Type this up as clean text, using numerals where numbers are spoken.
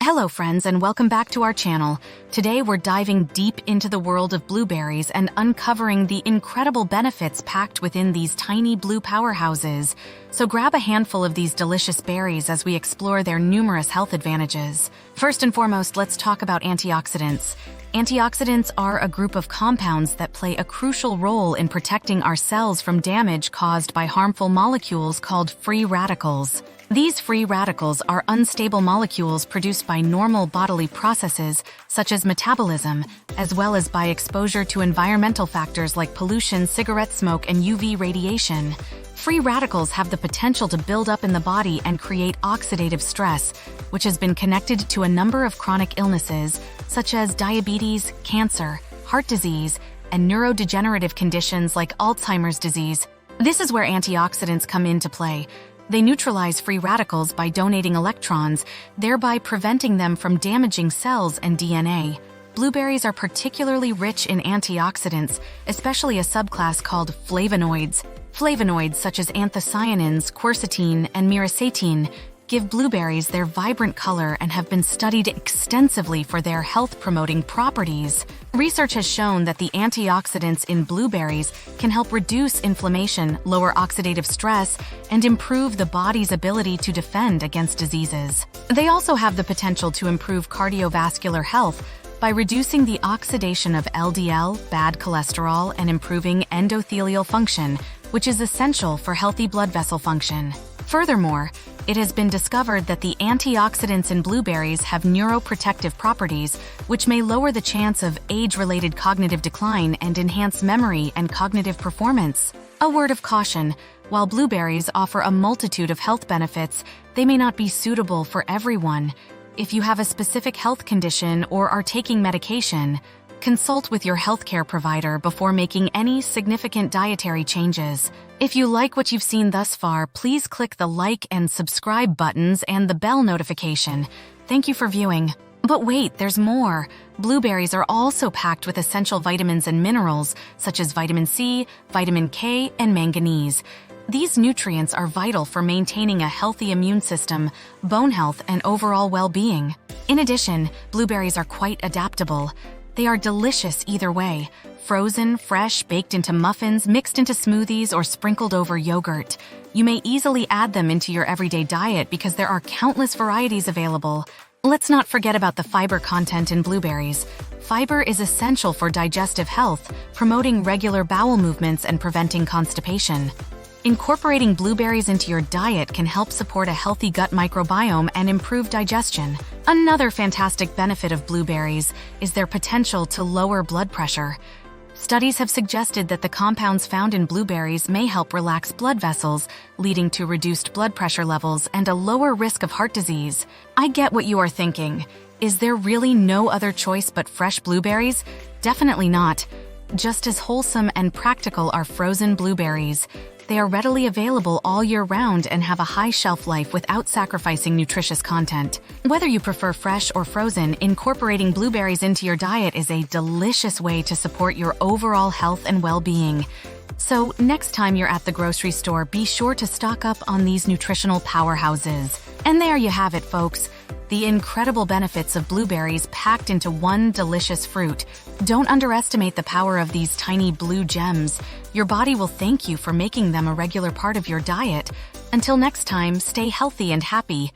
Hello friends, and welcome back to our channel. Today we're diving deep into the world of blueberries and uncovering the incredible benefits packed within these tiny blue powerhouses. So grab a handful of these delicious berries as we explore their numerous health advantages. First and foremost, let's talk about antioxidants. Antioxidants are a group of compounds that play a crucial role in protecting our cells from damage caused by harmful molecules called free radicals. These free radicals are unstable molecules produced by normal bodily processes, such as metabolism, as well as by exposure to environmental factors like pollution, cigarette smoke, and UV radiation. Free radicals have the potential to build up in the body and create oxidative stress, which has been connected to a number of chronic illnesses, such as diabetes, cancer, heart disease, and neurodegenerative conditions like Alzheimer's disease. This is where antioxidants come into play. They neutralize free radicals by donating electrons, thereby preventing them from damaging cells and DNA. Blueberries are particularly rich in antioxidants, especially a subclass called flavonoids. Flavonoids such as anthocyanins, quercetin, and miracetin give blueberries their vibrant color and have been studied extensively for their health-promoting properties. Research has shown that the antioxidants in blueberries can help reduce inflammation, lower oxidative stress, and improve the body's ability to defend against diseases. They also have the potential to improve cardiovascular health by reducing the oxidation of LDL, bad cholesterol, and improving endothelial function, which is essential for healthy blood vessel function. Furthermore, it has been discovered that the antioxidants in blueberries have neuroprotective properties, which may lower the chance of age-related cognitive decline and enhance memory and cognitive performance. A word of caution: while blueberries offer a multitude of health benefits, they may not be suitable for everyone. If you have a specific health condition or are taking medication, consult with your healthcare provider before making any significant dietary changes. If you like what you've seen thus far, please click the like and subscribe buttons and the bell notification. Thank you for viewing. But wait, there's more. Blueberries are also packed with essential vitamins and minerals, such as vitamin C, vitamin K, and manganese. These nutrients are vital for maintaining a healthy immune system, bone health, and overall well-being. In addition, blueberries are quite adaptable. They are delicious either way: frozen, fresh, baked into muffins, mixed into smoothies, or sprinkled over yogurt. You may easily add them into your everyday diet because there are countless varieties available. Let's not forget about the fiber content in blueberries. Fiber is essential for digestive health, promoting regular bowel movements and preventing constipation. Incorporating blueberries into your diet can help support a healthy gut microbiome and improve digestion. Another fantastic benefit of blueberries is their potential to lower blood pressure. Studies have suggested that the compounds found in blueberries may help relax blood vessels, leading to reduced blood pressure levels and a lower risk of heart disease. I get what you are thinking. Is there really no other choice but fresh blueberries? Definitely not. Just as wholesome and practical are frozen blueberries. They are readily available all year round and have a high shelf life without sacrificing nutritious content. Whether you prefer fresh or frozen, incorporating blueberries into your diet is a delicious way to support your overall health and well-being. So, next time you're at the grocery store, be sure to stock up on these nutritional powerhouses. And there you have it, folks. The incredible benefits of blueberries packed into one delicious fruit. Don't underestimate the power of these tiny blue gems. Your body will thank you for making them a regular part of your diet. Until next time, stay healthy and happy.